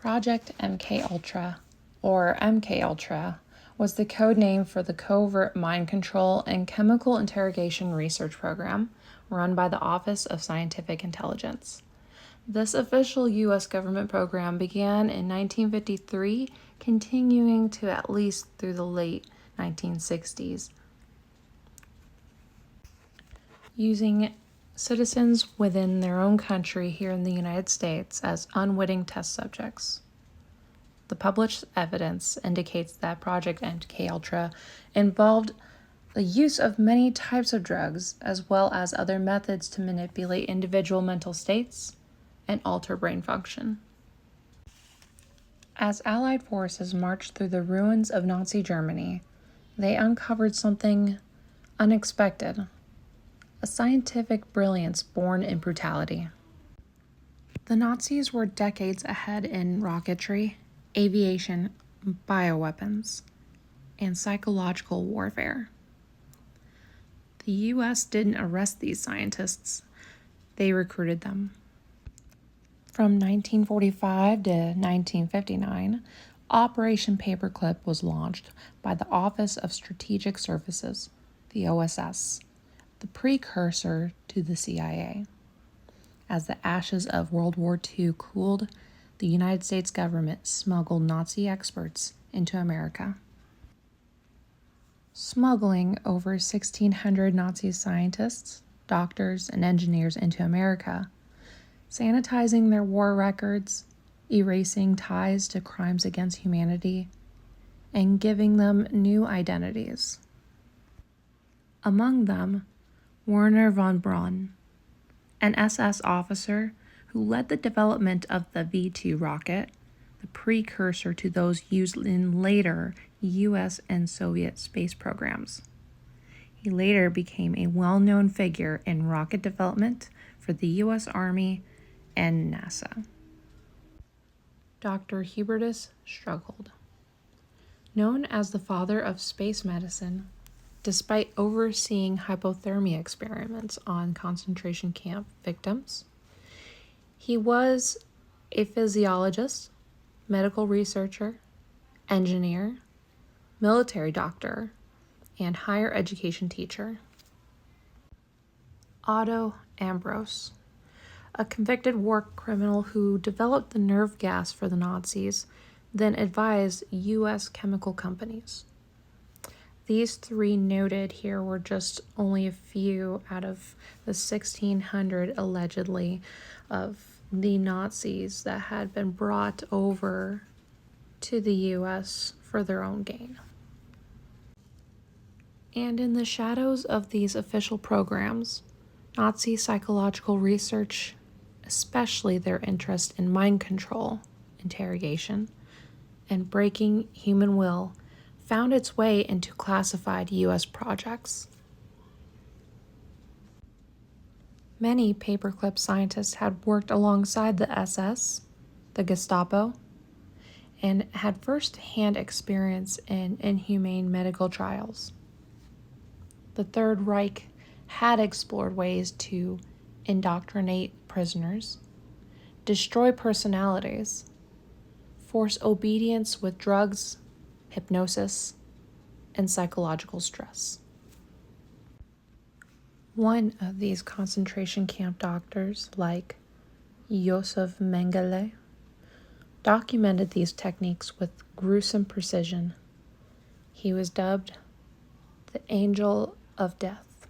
Project MKULTRA, or MKUltra, was the code name for the covert mind control and chemical interrogation research program run by the Office of Scientific Intelligence. This official U.S. government program began in 1953, continuing to at least through the late 1960s, using citizens within their own country here in the United States as unwitting test subjects. The published evidence indicates that Project MKUltra involved the use of many types of drugs as well as other methods to manipulate individual mental states and alter brain function. As Allied forces marched through the ruins of Nazi Germany, they uncovered something unexpected, a scientific brilliance born in brutality. The Nazis were decades ahead in rocketry, aviation, bioweapons, and psychological warfare. The U.S. didn't arrest these scientists, they recruited them. From 1945 to 1959, Operation Paperclip was launched by the Office of Strategic Services, the OSS, the precursor to the CIA. As the ashes of World War II cooled, the United States government smuggled Nazi experts into America. Smuggling over 1,600 Nazi scientists, doctors, and engineers into America, sanitizing their war records, erasing ties to crimes against humanity, and giving them new identities. Among them, Werner von Braun, an SS officer who led the development of the V-2 rocket, the precursor to those used in later U.S. and Soviet space programs. He later became a well-known figure in rocket development for the U.S. Army and NASA. Dr. Hubertus struggled. Known as the father of space medicine, despite overseeing hypothermia experiments on concentration camp victims, he was a physiologist, medical researcher, engineer, military doctor, and higher education teacher. Otto Ambros, a convicted war criminal who developed the nerve gas for the Nazis, then advised U.S. chemical companies. These three noted here were just only a few out of the 1,600 allegedly of the Nazis that had been brought over to the U.S. for their own gain. And in the shadows of these official programs, Nazi psychological research, especially their interest in mind control, interrogation, and breaking human will, found its way into classified U.S. projects. Many paperclip scientists had worked alongside the SS, the Gestapo, and had first-hand experience in inhumane medical trials. The Third Reich had explored ways to indoctrinate prisoners, destroy personalities, force obedience with drugs, hypnosis, and psychological stress. One of these concentration camp doctors, like Josef Mengele, documented these techniques with gruesome precision. He was dubbed the Angel of Death.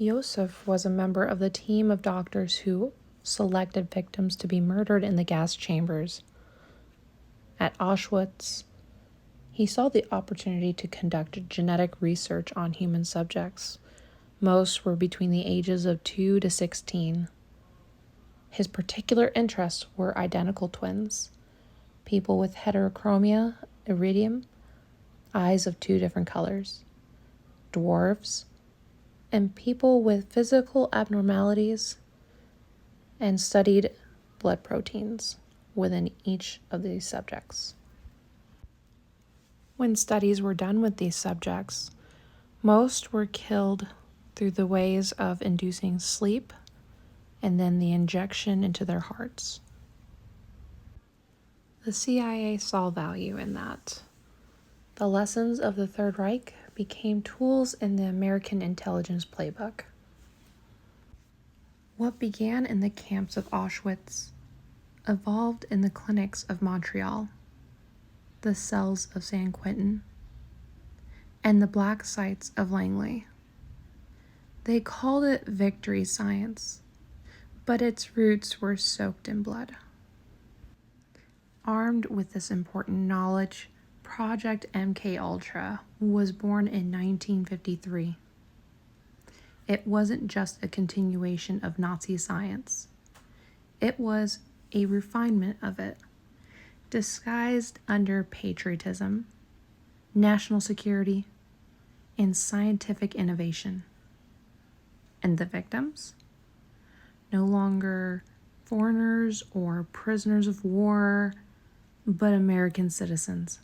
Josef was a member of the team of doctors who selected victims to be murdered in the gas chambers. At Auschwitz, he saw the opportunity to conduct genetic research on human subjects. Most were between the ages of 2 to 16. His particular interests were identical twins, people with heterochromia, iridium, eyes of 2 different colors, dwarves, and people with physical abnormalities, and studied blood proteins within each of these subjects. When studies were done with these subjects, most were killed through the ways of inducing sleep and then the injection into their hearts. The CIA saw value in that. The lessons of the Third Reich became tools in the American intelligence playbook. What began in the camps of Auschwitz evolved in the clinics of Montreal, the cells of San Quentin, and the black sites of Langley. They called it victory science, but its roots were soaked in blood. Armed with this important knowledge, Project MKUltra was born in 1953. It wasn't just a continuation of Nazi science. It was a refinement of it, disguised under patriotism, national security, and scientific innovation. And the victims? No longer foreigners or prisoners of war, but American citizens.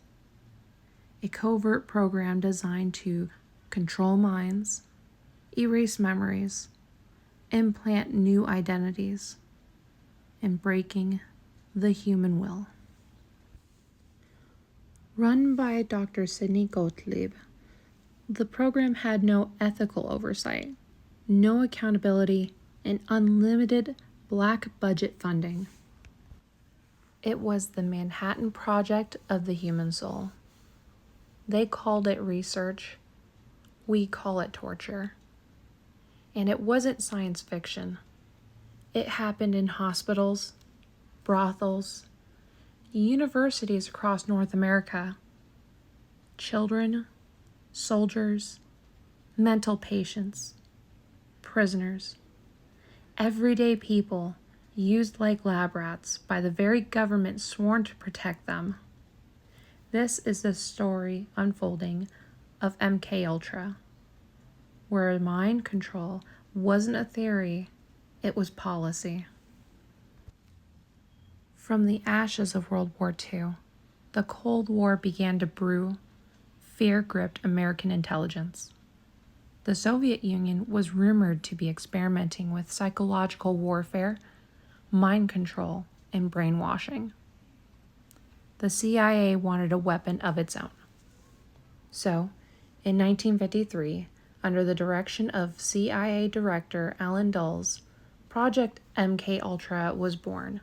A covert program designed to control minds, erase memories, implant new identities, and breaking the human will. Run by Dr. Sidney Gottlieb, the program had no ethical oversight, no accountability, and unlimited black budget funding. It was the Manhattan Project of the human soul. They called it research. We call it torture. And it wasn't science fiction. It happened in hospitals, brothels, universities across North America. Children, soldiers, mental patients, prisoners, everyday people used like lab rats by the very government sworn to protect them. This is the story unfolding of MKUltra, where mind control wasn't a theory, it was policy. From the ashes of World War II, the Cold War began to brew. Fear gripped American intelligence. The Soviet Union was rumored to be experimenting with psychological warfare, mind control, and brainwashing. The CIA wanted a weapon of its own. So, in 1953, under the direction of CIA Director Allen Dulles, Project MKUltra was born,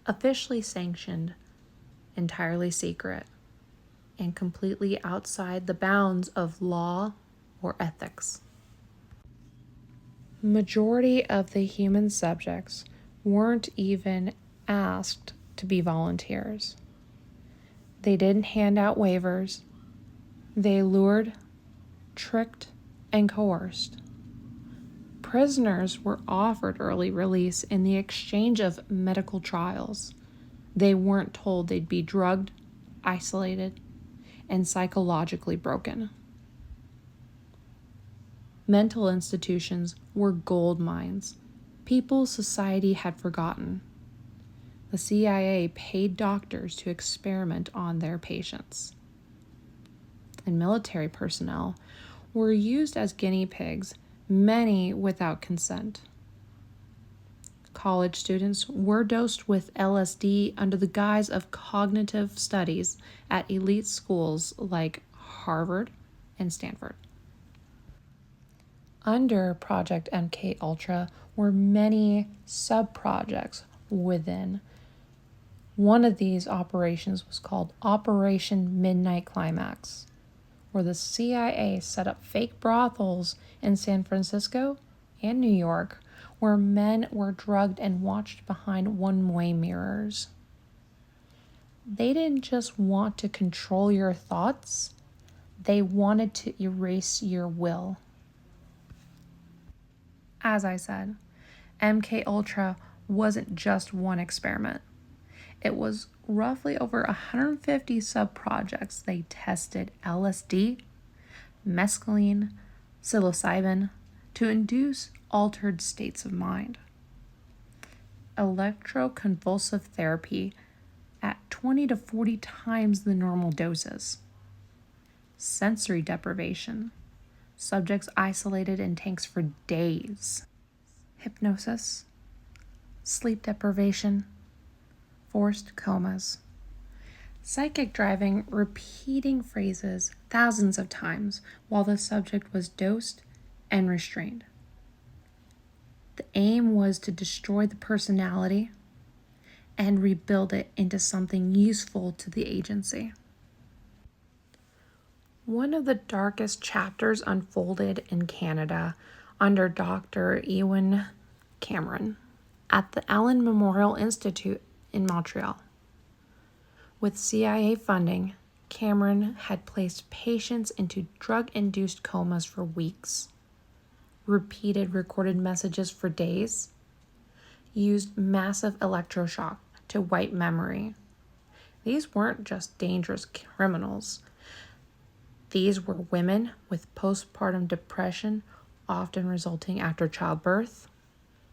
officially sanctioned, entirely secret, and completely outside the bounds of law or ethics. Majority of the human subjects weren't even asked to be volunteers. They didn't hand out waivers. They lured, tricked, and coerced. Prisoners were offered early release in the exchange of medical trials. They weren't told they'd be drugged, isolated, and psychologically broken. Mental institutions were gold mines, people society had forgotten. The CIA paid doctors to experiment on their patients. And military personnel were used as guinea pigs, many without consent. College students were dosed with LSD under the guise of cognitive studies at elite schools like Harvard and Stanford. Under Project MKUltra were many sub-projects within. One of these operations was called Operation Midnight Climax, where the CIA set up fake brothels in San Francisco and New York where men were drugged and watched behind one-way mirrors. They didn't just want to control your thoughts, they wanted to erase your will. As I said, MKUltra wasn't just one experiment. It was roughly over 150 sub-projects. They tested LSD, mescaline, psilocybin to induce altered states of mind. Electroconvulsive therapy at 20 to 40 times the normal doses. Sensory deprivation. Subjects isolated in tanks for days. Hypnosis. Sleep deprivation. Forced comas. Psychic driving, repeating phrases thousands of times while the subject was dosed and restrained. The aim was to destroy the personality and rebuild it into something useful to the agency. One of the darkest chapters unfolded in Canada under Dr. Ewan Cameron at the Allen Memorial Institute in Montreal. With CIA funding, Cameron had placed patients into drug-induced comas for weeks, repeated recorded messages for days, used massive electroshock to wipe memory. These weren't just dangerous criminals. These were women with postpartum depression, often resulting after childbirth,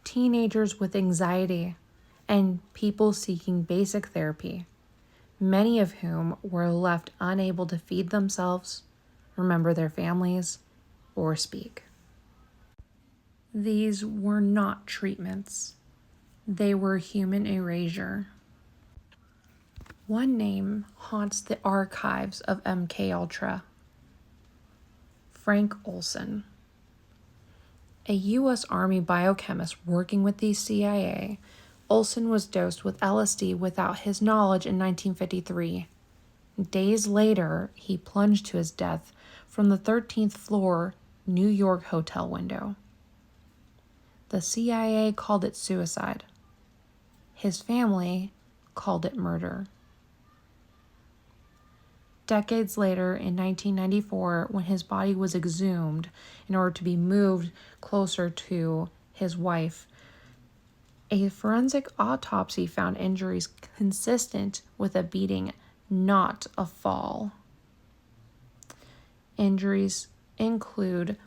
teenagers with anxiety, and people seeking basic therapy, many of whom were left unable to feed themselves, remember their families, or speak. These were not treatments. They were human erasure. One name haunts the archives of MKULTRA: Frank Olson. A U.S. Army biochemist working with the CIA, Olson was dosed with LSD without his knowledge in 1953. Days later, he plunged to his death from the 13th floor New York hotel window. The CIA called it suicide. His family called it murder. Decades later, in 1994, when his body was exhumed in order to be moved closer to his wife, a forensic autopsy found injuries consistent with a beating, not a fall. Injuries include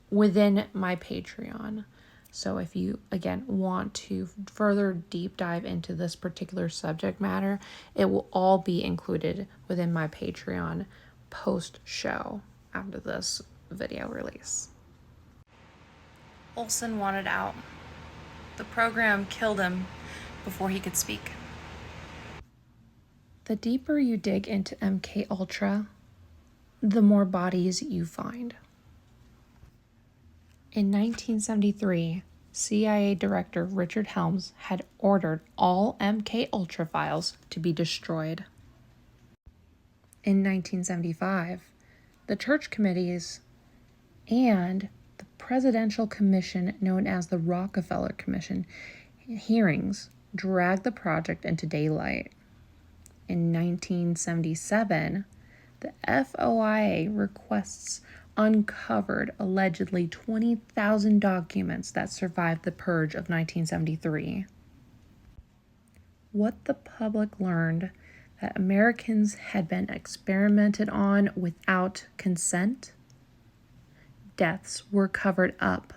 within my Patreon. So if you, again, want to further deep dive into this particular subject matter, it will all be included within my Patreon post-show after this video release. Olson wanted out. The program killed him before he could speak. The deeper you dig into MKUltra, the more bodies you find. In 1973, CIA Director Richard Helms had ordered all MKUltra files to be destroyed. In 1975, the church committees and the presidential commission known as the Rockefeller Commission hearings dragged the project into daylight. In 1977, the FOIA requests uncovered allegedly 20,000 documents that survived the purge of 1973. What the public learned that Americans had been experimented on without consent. Deaths were covered up.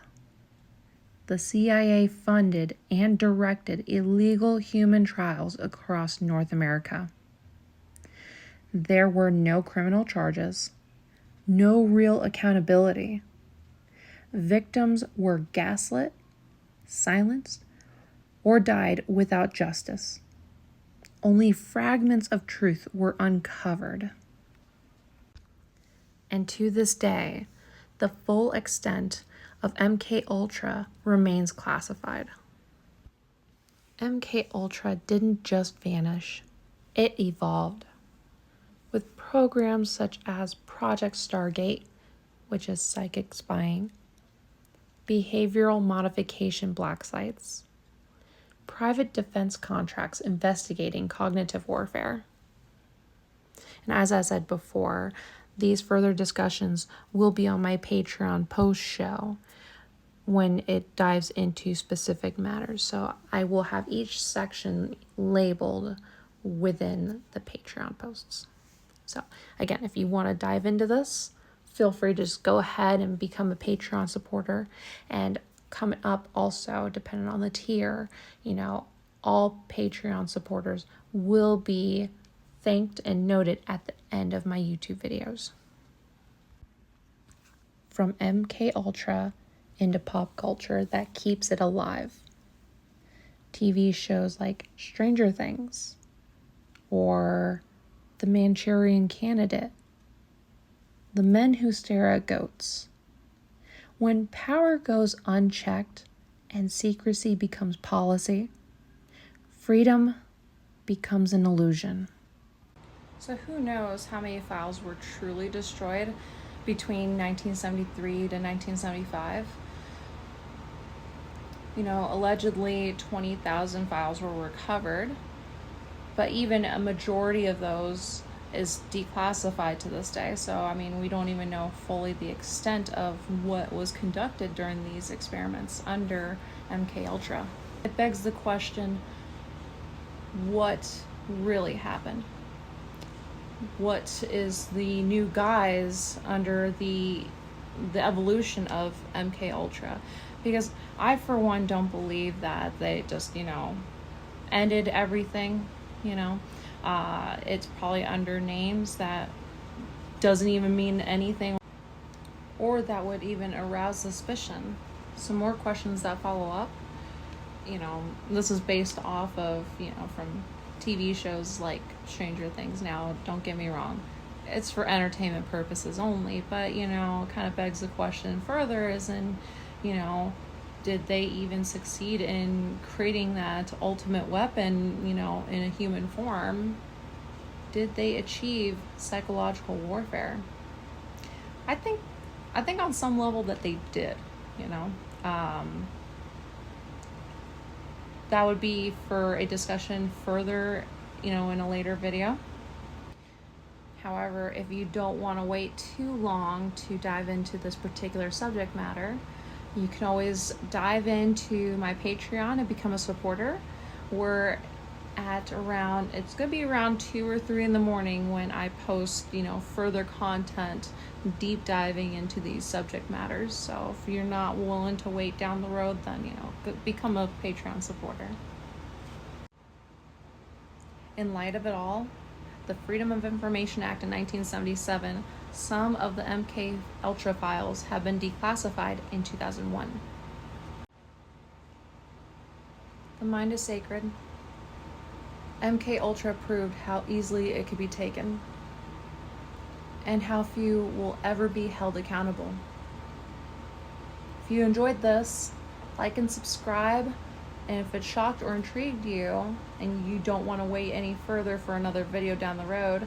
The CIA funded and directed illegal human trials across North America. There were no criminal charges, no real accountability. Victims were gaslit, silenced, or died without justice. Only fragments of truth were uncovered. And to this day, the full extent of MKUltra remains classified. MKUltra didn't just vanish, it evolved. With programs such as Project Stargate, which is psychic spying, behavioral modification black sites, private defense contracts investigating cognitive warfare. And as I said before, these further discussions will be on my Patreon post-show when it dives into specific matters. So I will have each section labeled within the Patreon posts. So again, if you want to dive into this, feel free to just go ahead and become a Patreon supporter. And coming up also, depending on the tier, all Patreon supporters will be thanked and noted at the end of my YouTube videos. From MKUltra into pop culture that keeps it alive. TV shows like Stranger Things or the Manchurian Candidate, the men who stare at goats. When power goes unchecked and secrecy becomes policy, freedom becomes an illusion. So who knows how many files were truly destroyed between 1973 to 1975? Allegedly 20,000 files were recovered, but even a majority of those is declassified to this day. So, we don't even know fully the extent of what was conducted during these experiments under MKUltra. It begs the question, what really happened? What is the new guise under the evolution of MKUltra? Because I, for one, don't believe that they just, ended everything. It's probably under names that doesn't even mean anything, or that would even arouse suspicion. Some more questions that follow up. This is based off of, from TV shows like Stranger Things. Now, don't get me wrong, it's for entertainment purposes only, but, kind of begs the question further is did they even succeed in creating that ultimate weapon, in a human form? Did they achieve psychological warfare? I think on some level that they did, that would be for a discussion further, in a later video. However, if you don't want to wait too long to dive into this particular subject matter, you can always dive into my Patreon and become a supporter. We're at it's going to be around 2 or 3 in the morning when I post, further content, deep diving into these subject matters. So if you're not willing to wait down the road, then, become a Patreon supporter. In light of it all, the Freedom of Information Act in 1977, some of the MKUltra files have been declassified in 2001. The mind is sacred. MKUltra proved how easily it could be taken, and how few will ever be held accountable. If you enjoyed this, like and subscribe, and if it shocked or intrigued you, and you don't want to wait any further for another video down the road,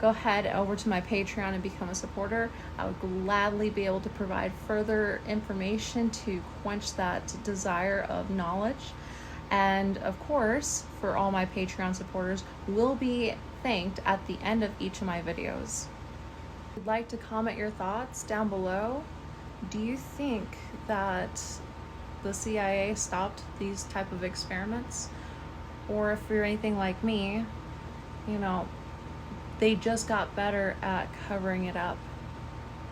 go ahead over to my Patreon and become a supporter. I would gladly be able to provide further information to quench that desire of knowledge. And of course, for all my Patreon supporters, will be thanked at the end of each of my videos. If you'd like to comment your thoughts down below, do you think that the CIA stopped these type of experiments? Or if you're anything like me, they just got better at covering it up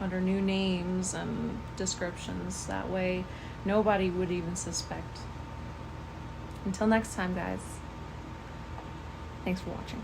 under new names and descriptions. That way, nobody would even suspect. Until next time, guys. Thanks for watching.